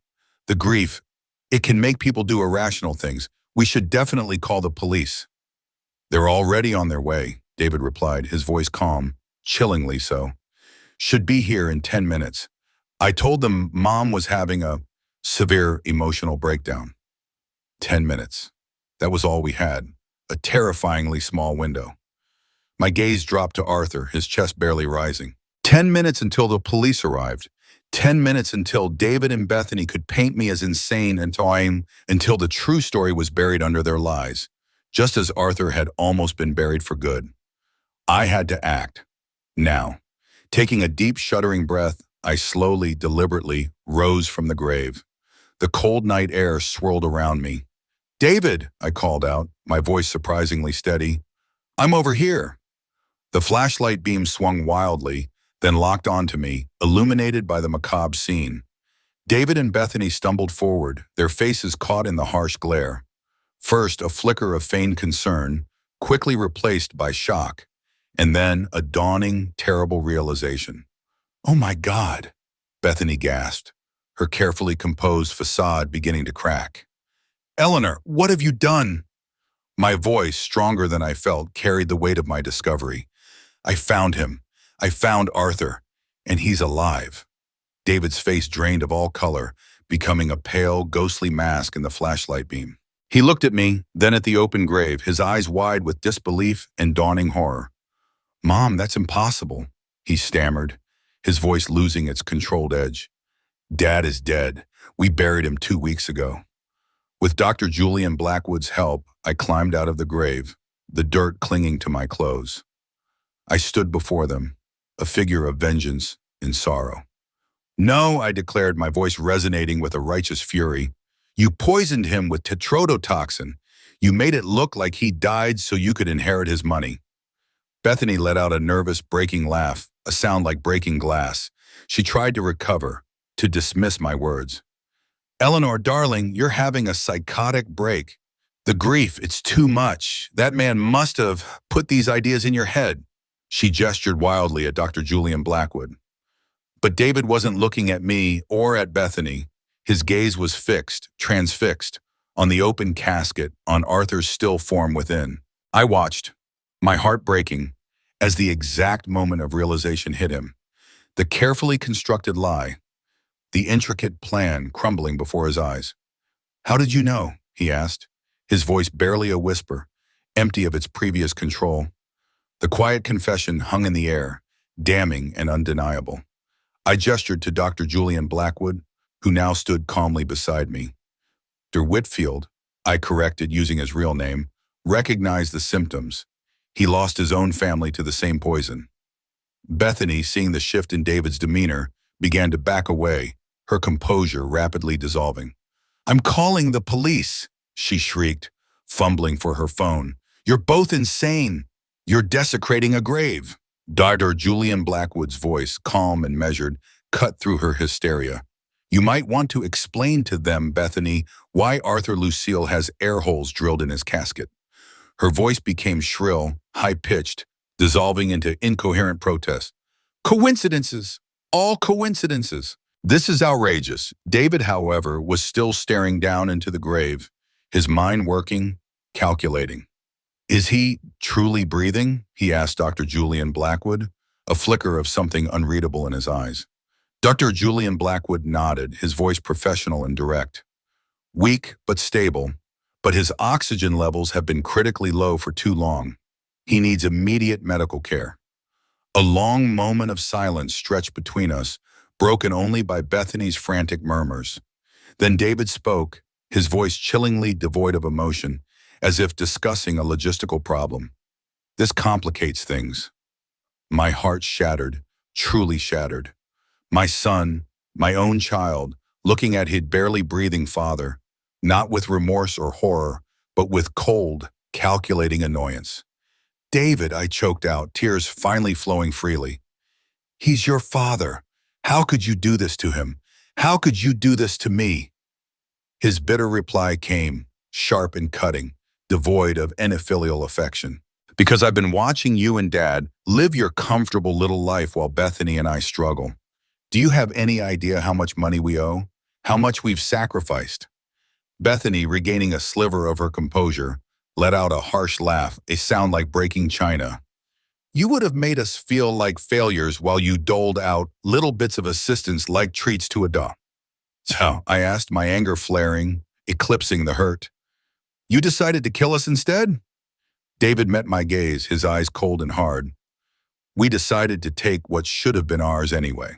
The grief, it can make people do irrational things. We should definitely call the police. They're already on their way, David replied, his voice calm, chillingly so. Should be here in 10 minutes. I told them Mom was having a severe emotional breakdown. 10 minutes. That was all we had, a terrifyingly small window. My gaze dropped to Arthur, his chest barely rising. 10 minutes until the police arrived. 10 minutes until David and Bethany could paint me as insane until the true story was buried under their lies, just as Arthur had almost been buried for good. I had to act. Now, taking a deep, shuddering breath, I slowly, deliberately rose from the grave. The cold night air swirled around me. David, I called out, my voice surprisingly steady. I'm over here. The flashlight beam swung wildly, then locked onto me, illuminated by the macabre scene. David and Bethany stumbled forward, their faces caught in the harsh glare. First, a flicker of feigned concern, quickly replaced by shock, and then a dawning, terrible realization. Oh my God, Bethany gasped, her carefully composed facade beginning to crack. Eleanor, what have you done? My voice, stronger than I felt, carried the weight of my discovery. I found him. I found Arthur, and he's alive. David's face drained of all color, becoming a pale, ghostly mask in the flashlight beam. He looked at me, then at the open grave, his eyes wide with disbelief and dawning horror. Mom, that's impossible, he stammered, his voice losing its controlled edge. Dad is dead. We buried him 2 weeks ago. With Dr. Julian Blackwood's help, I climbed out of the grave, the dirt clinging to my clothes. I stood before them, a figure of vengeance and sorrow. No, I declared, my voice resonating with a righteous fury. You poisoned him with tetrodotoxin. You made it look like he died so you could inherit his money. Bethany let out a nervous, breaking laugh, a sound like breaking glass. She tried to recover, to dismiss my words. Eleanor, darling, you're having a psychotic break. The grief, it's too much. That man must have put these ideas in your head. She gestured wildly at Dr. Julian Blackwood. But David wasn't looking at me or at Bethany. His gaze was fixed, transfixed, on the open casket, on Arthur's still form within. I watched, my heart breaking, as the exact moment of realization hit him. The carefully constructed lie, the intricate plan crumbling before his eyes. How did you know? He asked, his voice barely a whisper, empty of its previous control. The quiet confession hung in the air, damning and undeniable. I gestured to Dr. Julian Blackwood, who now stood calmly beside me. Dr. Whitfield, I corrected using his real name, recognized the symptoms. He lost his own family to the same poison. Bethany, seeing the shift in David's demeanor, began to back away, her composure rapidly dissolving. I'm calling the police, she shrieked, fumbling for her phone. You're both insane. You're desecrating a grave. Dr. Julian Blackwood's voice, calm and measured, cut through her hysteria. You might want to explain to them, Bethany, why Arthur Lucille has air holes drilled in his casket. Her voice became shrill, high-pitched, dissolving into incoherent protest. Coincidences! All coincidences! This is outrageous. David, however, was still staring down into the grave, his mind working, calculating. Is he truly breathing? He asked Dr. Julian Blackwood, a flicker of something unreadable in his eyes. Dr. Julian Blackwood nodded, his voice professional and direct. Weak but stable, but his oxygen levels have been critically low for too long. He needs immediate medical care. A long moment of silence stretched between us, broken only by Bethany's frantic murmurs. Then David spoke, his voice chillingly devoid of emotion, as if discussing a logistical problem. This complicates things. My heart shattered, truly shattered. My son, my own child, looking at his barely breathing father, not with remorse or horror, but with cold, calculating annoyance. David, I choked out, tears finally flowing freely. He's your father. How could you do this to him? How could you do this to me? His bitter reply came, sharp and cutting, devoid of any filial affection. Because I've been watching you and Dad live your comfortable little life while Bethany and I struggle. Do you have any idea how much money we owe? How much we've sacrificed? Bethany, regaining a sliver of her composure, let out a harsh laugh, a sound like breaking china. You would have made us feel like failures while you doled out little bits of assistance like treats to a dog. So, I asked, my anger flaring, eclipsing the hurt. You decided to kill us instead? David met my gaze, his eyes cold and hard. We decided to take what should have been ours anyway.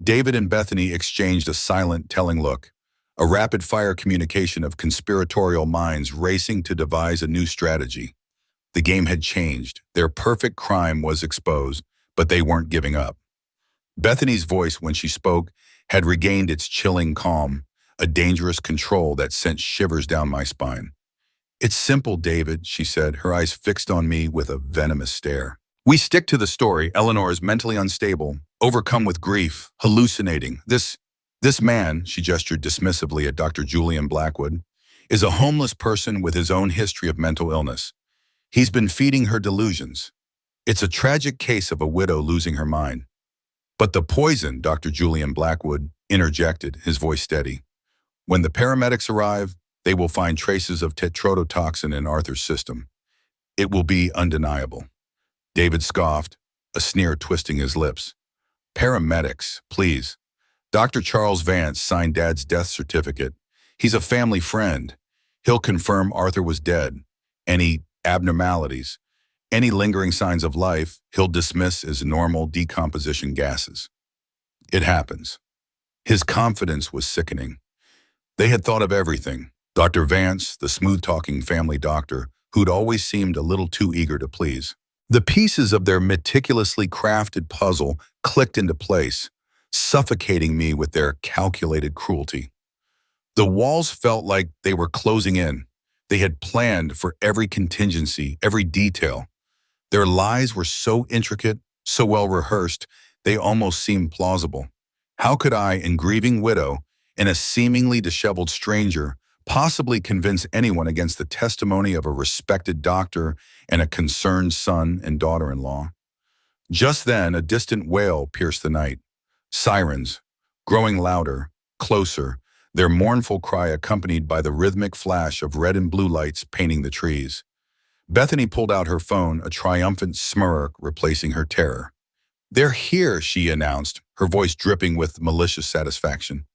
David and Bethany exchanged a silent, telling look, a rapid-fire communication of conspiratorial minds racing to devise a new strategy. The game had changed. Their perfect crime was exposed, but they weren't giving up. Bethany's voice, when she spoke, had regained its chilling calm, a dangerous control that sent shivers down my spine. It's simple, David, she said, her eyes fixed on me with a venomous stare. We stick to the story. Eleanor is mentally unstable, overcome with grief, hallucinating. This man, she gestured dismissively at Dr. Julian Blackwood, is a homeless person with his own history of mental illness. He's been feeding her delusions. It's a tragic case of a widow losing her mind. But the poison, Dr. Julian Blackwood interjected, his voice steady. When the paramedics arrive, they will find traces of Tetrodotoxin in Arthur's system. It will be undeniable. David scoffed, a sneer twisting his lips. Paramedics, please. Dr. Charles Vance signed Dad's death certificate. He's a family friend. He'll confirm Arthur was dead. Any abnormalities, any lingering signs of life, he'll dismiss as normal decomposition gases. It happens. His confidence was sickening. They had thought of everything. Dr. Vance, the smooth-talking family doctor, who'd always seemed a little too eager to please. The pieces of their meticulously crafted puzzle clicked into place, suffocating me with their calculated cruelty. The walls felt like they were closing in. They had planned for every contingency, every detail. Their lies were so intricate, so well rehearsed, they almost seemed plausible. How could I, a grieving widow, and a seemingly disheveled stranger, possibly convince anyone against the testimony of a respected doctor and a concerned son and daughter-in-law? Just then, a distant wail pierced the night. Sirens, growing louder, closer, their mournful cry accompanied by the rhythmic flash of red and blue lights painting the trees. Bethany pulled out her phone, a triumphant smirk replacing her terror. They're here, she announced, her voice dripping with malicious satisfaction.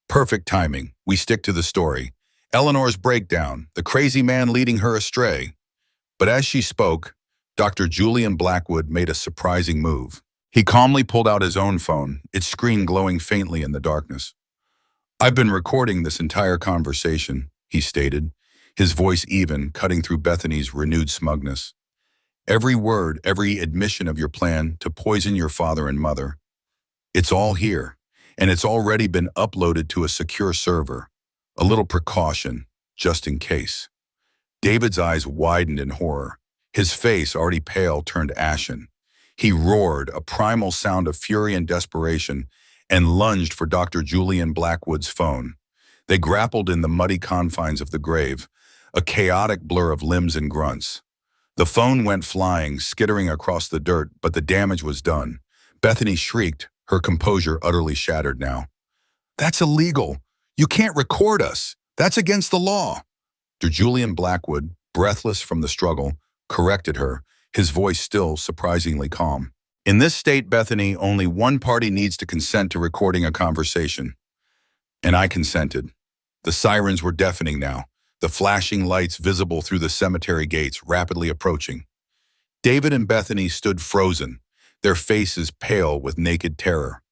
Perfect timing. We stick to the story. Eleanor's breakdown, the crazy man leading her astray. But as she spoke, Dr. Julian Blackwood made a surprising move. He calmly pulled out his own phone, its screen glowing faintly in the darkness. I've been recording this entire conversation, he stated, his voice even, cutting through Bethany's renewed smugness. Every word, every admission of your plan to poison your father and mother. It's all here, and it's already been uploaded to a secure server. A little precaution, just in case. David's eyes widened in horror. His face, already pale, turned ashen. He roared, a primal sound of fury and desperation, and lunged for Dr. Julian Blackwood's phone. They grappled in the muddy confines of the grave, a chaotic blur of limbs and grunts. The phone went flying, skittering across the dirt, but the damage was done. Bethany shrieked, her composure utterly shattered now. That's illegal. You can't record us. That's against the law. Dr. Julian Blackwood, breathless from the struggle, corrected her, his voice still surprisingly calm. In this state, Bethany, only one party needs to consent to recording a conversation. And I consented. The sirens were deafening now, the flashing lights visible through the cemetery gates rapidly approaching. David and Bethany stood frozen, their faces pale with naked terror.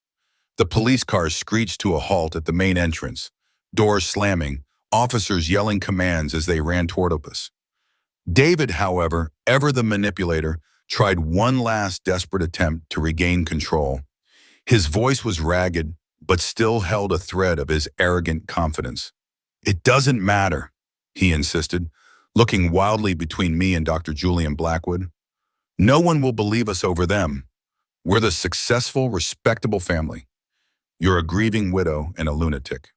The police cars screeched to a halt at the main entrance, doors slamming, officers yelling commands as they ran toward us. David, however, ever the manipulator, tried one last desperate attempt to regain control. His voice was ragged, but still held a thread of his arrogant confidence. "It doesn't matter," he insisted, looking wildly between me and Dr. Julian Blackwood. "No one will believe us over them. We're the successful, respectable family. You're a grieving widow and a lunatic."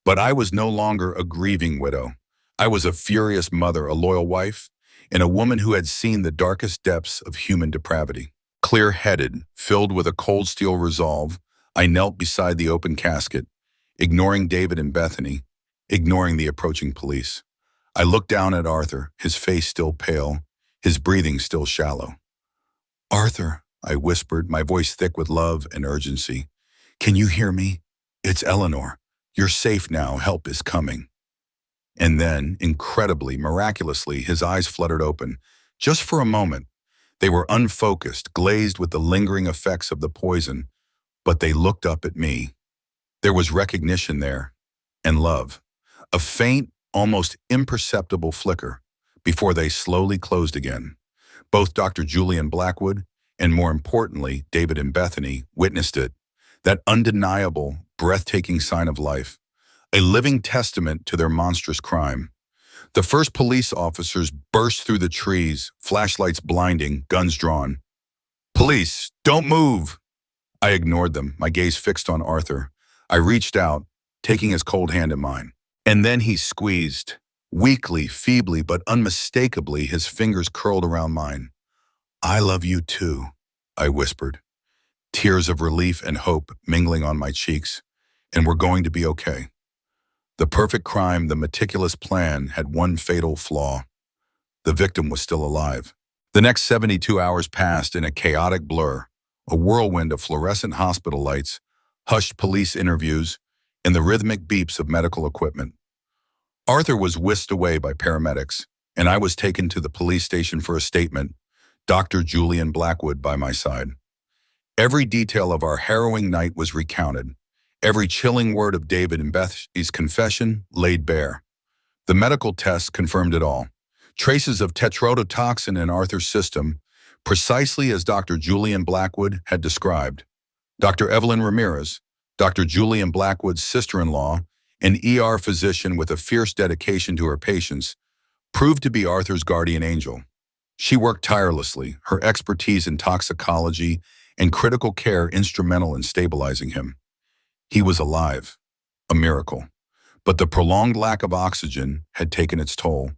But I was no longer a grieving widow. I was a furious mother, a loyal wife, and a woman who had seen the darkest depths of human depravity. Clear-headed, filled with a cold steel resolve, I knelt beside the open casket, ignoring David and Bethany, ignoring the approaching police. I looked down at Arthur, his face still pale, his breathing still shallow. "Arthur," I whispered, my voice thick with love and urgency. "Can you hear me? It's Eleanor. You're safe now. Help is coming." And then, incredibly, miraculously, his eyes fluttered open. Just for a moment. They were unfocused, glazed with the lingering effects of the poison, but they looked up at me. There was recognition there, and love. A faint, almost imperceptible flicker, before they slowly closed again. Both Dr. Julian Blackwood, and more importantly, David and Bethany, witnessed it. That undeniable, breathtaking sign of life. A living testament to their monstrous crime. The first police officers burst through the trees, flashlights blinding, guns drawn. "Police, don't move!" I ignored them, my gaze fixed on Arthur. I reached out, taking his cold hand in mine. And then he squeezed. Weakly, feebly, but unmistakably, his fingers curled around mine. "I love you too," I whispered. Tears of relief and hope mingling on my cheeks. "And we're going to be okay." The perfect crime, the meticulous plan, had one fatal flaw. The victim was still alive. The next 72 hours passed in a chaotic blur, a whirlwind of fluorescent hospital lights, hushed police interviews, and the rhythmic beeps of medical equipment. Arthur was whisked away by paramedics, and I was taken to the police station for a statement, Dr. Julian Blackwood by my side. Every detail of our harrowing night was recounted. Every chilling word of David and Bethany's confession laid bare. The medical tests confirmed it all. Traces of tetrodotoxin in Arthur's system, precisely as Dr. Julian Blackwood had described. Dr. Evelyn Ramirez, Dr. Julian Blackwood's sister-in-law, an ER physician with a fierce dedication to her patients, proved to be Arthur's guardian angel. She worked tirelessly, her expertise in toxicology and critical care instrumental in stabilizing him. He was alive, a miracle. But the prolonged lack of oxygen had taken its toll.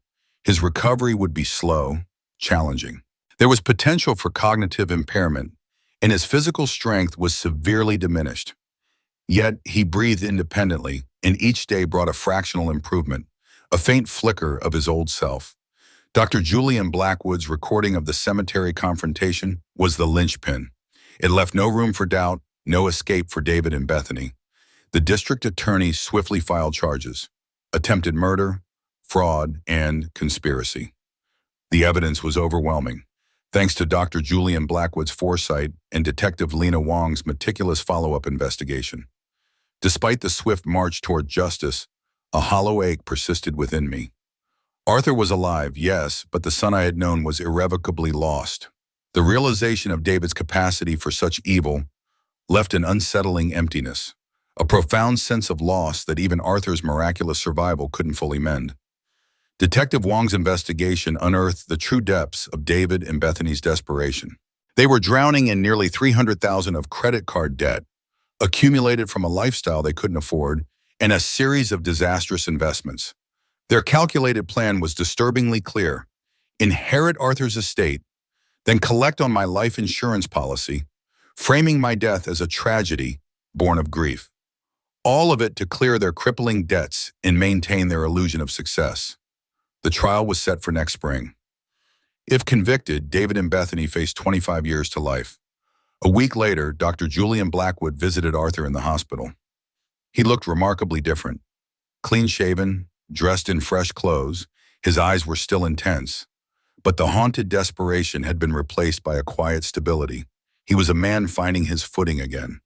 His recovery would be slow, challenging. There was potential for cognitive impairment, and his physical strength was severely diminished. Yet he breathed independently, and each day brought a fractional improvement, a faint flicker of his old self. Dr. Julian Blackwood's recording of the cemetery confrontation was the linchpin. It left no room for doubt, no escape for David and Bethany. The district attorney swiftly filed charges: attempted murder, fraud, and conspiracy. The evidence was overwhelming, thanks to Dr. Julian Blackwood's foresight and Detective Lena Wong's meticulous follow-up investigation. Despite the swift march toward justice, a hollow ache persisted within me. Arthur was alive, yes, but the son I had known was irrevocably lost. The realization of David's capacity for such evil left an unsettling emptiness, a profound sense of loss that even Arthur's miraculous survival couldn't fully mend. Detective Wong's investigation unearthed the true depths of David and Bethany's desperation. They were drowning in nearly $300,000 of credit card debt, accumulated from a lifestyle they couldn't afford, and a series of disastrous investments. Their calculated plan was disturbingly clear: inherit Arthur's estate, then collect on my life insurance policy, framing my death as a tragedy born of grief. All of it to clear their crippling debts and maintain their illusion of success. The trial was set for next spring. If convicted, David and Bethany faced 25 years to life. A week later, Dr. Julian Blackwood visited Arthur in the hospital. He looked remarkably different. Clean-shaven, dressed in fresh clothes, his eyes were still intense. But the haunted desperation had been replaced by a quiet stability. He was a man finding his footing again.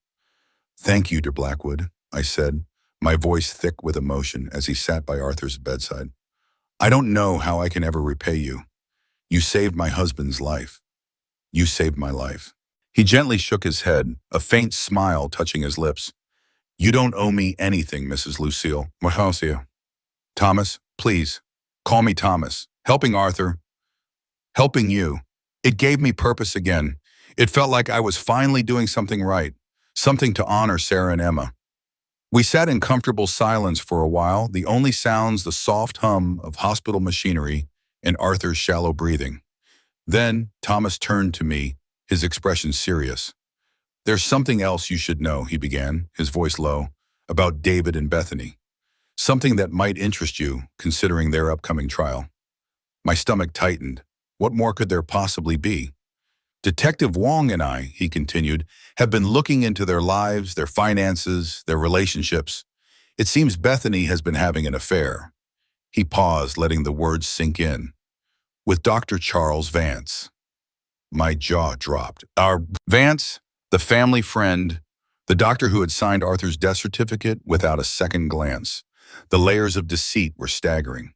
"Thank you, Dr. Blackwood," I said, my voice thick with emotion as he sat by Arthur's bedside. "I don't know how I can ever repay you. You saved my husband's life. You saved my life." He gently shook his head, a faint smile touching his lips. You don't owe me anything, Mrs. Lucille. Mahosia. Thomas, please. Call me Thomas. Helping Arthur. Helping you. It gave me purpose again. It felt like I was finally doing something right. Something to honor Sarah and Emma. We sat in comfortable silence for a while, the only sounds the soft hum of hospital machinery and Arthur's shallow breathing. Then Thomas turned to me, his expression serious. There's something else you should know, he began, his voice low, about David and Bethany. Something that might interest you, considering their upcoming trial. My stomach tightened. What more could there possibly be? Detective Wong and I, he continued, have been looking into their lives, their finances, their relationships. It seems Bethany has been having an affair. He paused, letting the words sink in. With Dr. Charles Vance. My jaw dropped. Our Vance, the family friend, the doctor who had signed Arthur's death certificate without a second glance. The layers of deceit were staggering.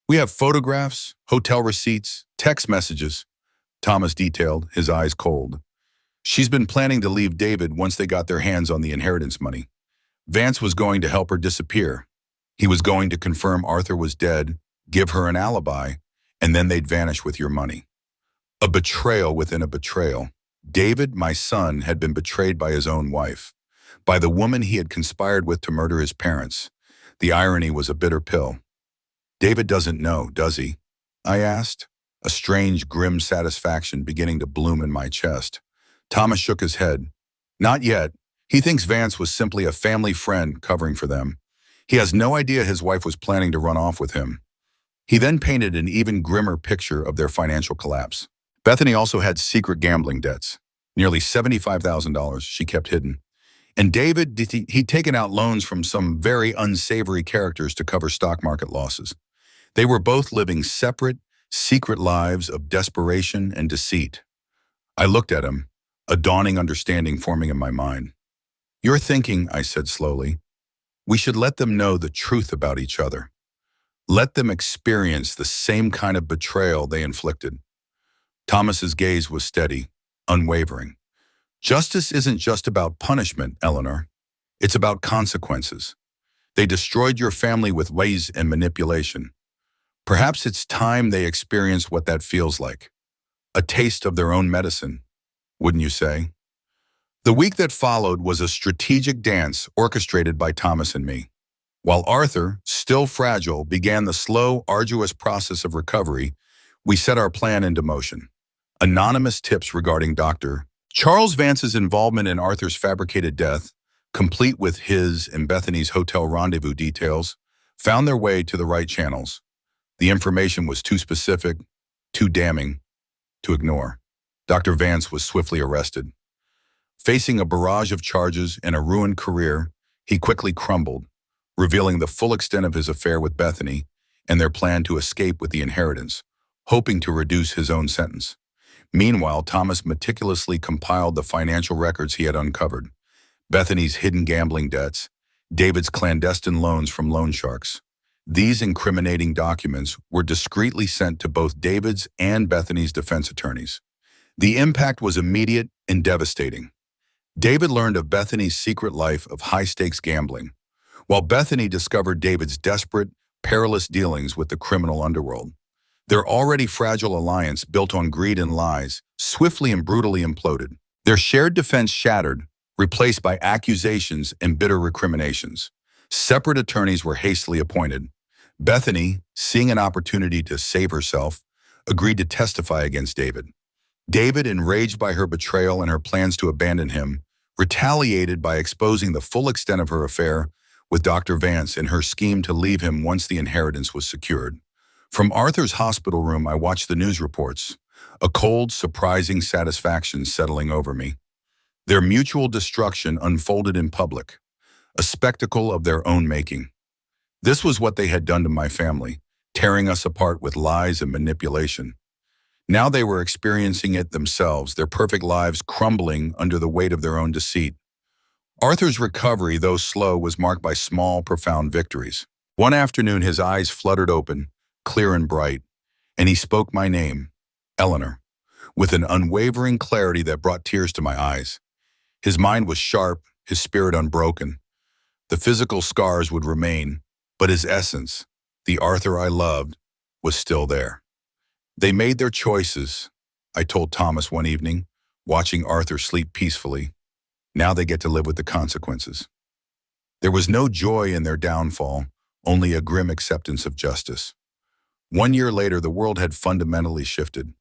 We have photographs, hotel receipts, text messages, Thomas detailed, his eyes cold. She's been planning to leave David once they got their hands on the inheritance money. Vance was going to help her disappear. He was going to confirm Arthur was dead, give her an alibi, and then they'd vanish with your money. A betrayal within a betrayal. David, my son, had been betrayed by his own wife, by the woman he had conspired with to murder his parents. The irony was a bitter pill. David doesn't know, does he? I asked, a strange, grim satisfaction beginning to bloom in my chest. Thomas shook his head. Not yet. He thinks Vance was simply a family friend covering for them. He has no idea his wife was planning to run off with him. He then painted an even grimmer picture of their financial collapse. Bethany also had secret gambling debts, nearly $75,000 she kept hidden. And David, he'd taken out loans from some very unsavory characters to cover stock market losses. They were both living separate, secret lives of desperation and deceit. I looked at him, a dawning understanding forming in my mind. You're thinking, I said slowly, we should let them know the truth about each other. Let them experience the same kind of betrayal they inflicted. Thomas's gaze was steady, unwavering. Justice isn't just about punishment, Eleanor. It's about consequences. They destroyed your family with ways and manipulation. Perhaps it's time they experience what that feels like. A taste of their own medicine, wouldn't you say? The week that followed was a strategic dance orchestrated by Thomas and me. While Arthur, still fragile, began the slow, arduous process of recovery, we set our plan into motion. Anonymous tips regarding Dr. Charles Vance's involvement in Arthur's fabricated death, complete with his and Bethany's hotel rendezvous details, found their way to the right channels. The information was too specific, too damning, to ignore. Dr. Vance was swiftly arrested. Facing a barrage of charges and a ruined career, he quickly crumbled, revealing the full extent of his affair with Bethany and their plan to escape with the inheritance, hoping to reduce his own sentence. Meanwhile, Thomas meticulously compiled the financial records he had uncovered. Bethany's hidden gambling debts, David's clandestine loans from loan sharks. These incriminating documents were discreetly sent to both David's and Bethany's defense attorneys. The impact was immediate and devastating. David learned of Bethany's secret life of high-stakes gambling, while Bethany discovered David's desperate, perilous dealings with the criminal underworld. Their already fragile alliance, built on greed and lies, swiftly and brutally imploded. Their shared defense shattered, replaced by accusations and bitter recriminations. Separate attorneys were hastily appointed. Bethany, seeing an opportunity to save herself, agreed to testify against David. David, enraged by her betrayal and her plans to abandon him, retaliated by exposing the full extent of her affair with Dr. Vance and her scheme to leave him once the inheritance was secured. From Arthur's hospital room, I watched the news reports, a cold, surprising satisfaction settling over me. Their mutual destruction unfolded in public, a spectacle of their own making. This was what they had done to my family, tearing us apart with lies and manipulation. Now they were experiencing it themselves, their perfect lives crumbling under the weight of their own deceit. Arthur's recovery, though slow, was marked by small, profound victories. One afternoon, his eyes fluttered open, clear and bright, and he spoke my name, Eleanor, with an unwavering clarity that brought tears to my eyes. His mind was sharp, his spirit unbroken. The physical scars would remain, but his essence, the Arthur I loved, was still there. They made their choices, I told Thomas one evening, watching Arthur sleep peacefully. Now they get to live with the consequences. There was no joy in their downfall, only a grim acceptance of justice. 1 year later, the world had fundamentally shifted.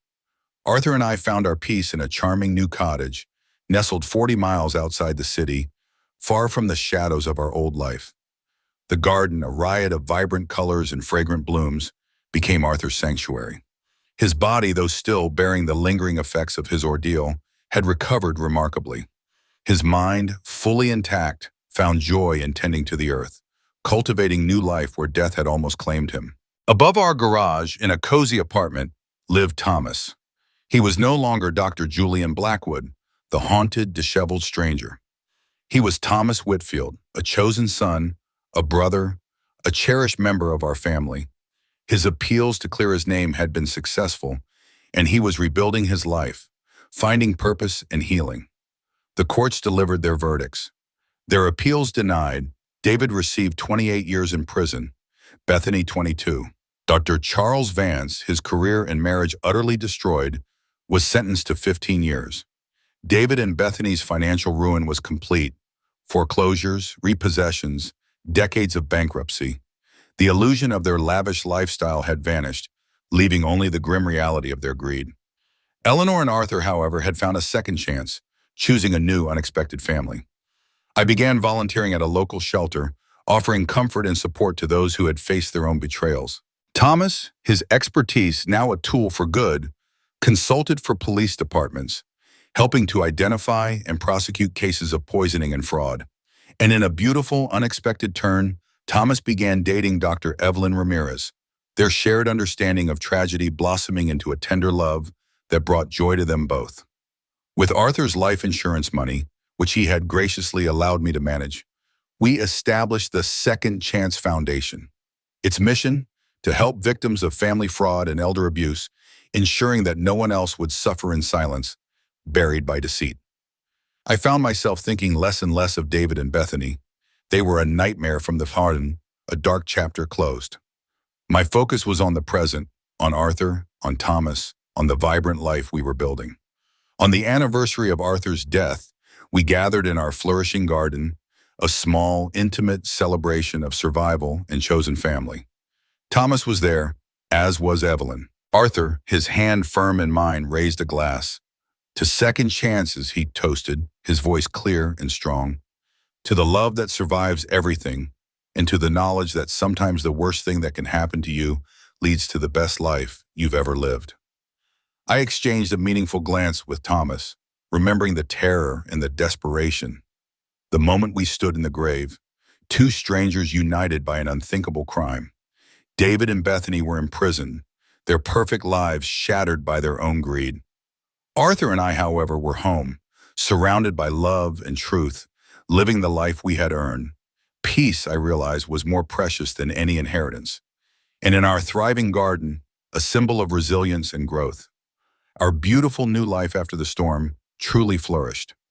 Arthur and I found our peace in a charming new cottage, nestled 40 miles outside the city, far from the shadows of our old life. The garden, a riot of vibrant colors and fragrant blooms, became Arthur's sanctuary. His body, though still bearing the lingering effects of his ordeal, had recovered remarkably. His mind, fully intact, found joy in tending to the earth, cultivating new life where death had almost claimed him. Above our garage, in a cozy apartment, lived Thomas. He was no longer Dr. Julian Blackwood, the haunted, disheveled stranger. He was Thomas Whitfield, a chosen son, a brother, a cherished member of our family. His appeals to clear his name had been successful, and he was rebuilding his life, finding purpose and healing. The courts delivered their verdicts. Their appeals denied, David received 28 years in prison, Bethany 22. Dr. Charles Vance, his career and marriage utterly destroyed, was sentenced to 15 years. David and Bethany's financial ruin was complete. Foreclosures, repossessions, decades of bankruptcy. The illusion of their lavish lifestyle had vanished, leaving only the grim reality of their greed. Eleanor and Arthur, however, had found a second chance, choosing a new, unexpected family. I began volunteering at a local shelter, offering comfort and support to those who had faced their own betrayals. Thomas, his expertise now a tool for good, consulted for police departments, helping to identify and prosecute cases of poisoning and fraud. And in a beautiful, unexpected turn, Thomas began dating Dr. Evelyn Ramirez, their shared understanding of tragedy blossoming into a tender love that brought joy to them both. With Arthur's life insurance money, which he had graciously allowed me to manage, we established the Second Chance Foundation. Its mission? To help victims of family fraud and elder abuse, ensuring that no one else would suffer in silence, buried by deceit. I found myself thinking less and less of David and Bethany. They were a nightmare from the pardon, a dark chapter closed. My focus was on the present, on Arthur, on Thomas, on the vibrant life we were building. On the anniversary of Arthur's death, we gathered in our flourishing garden, a small, intimate celebration of survival and chosen family. Thomas was there, as was Evelyn. Arthur, his hand firm in mine, raised a glass. To second chances, he toasted, his voice clear and strong. To the love that survives everything, and to the knowledge that sometimes the worst thing that can happen to you leads to the best life you've ever lived. I exchanged a meaningful glance with Thomas, remembering the terror and the desperation. The moment we stood in the grave, two strangers united by an unthinkable crime. David and Bethany were in prison, their perfect lives shattered by their own greed. Arthur and I, however, were home, surrounded by love and truth, living the life we had earned. Peace, I realized, was more precious than any inheritance. And in our thriving garden, a symbol of resilience and growth. Our beautiful new life after the storm truly flourished.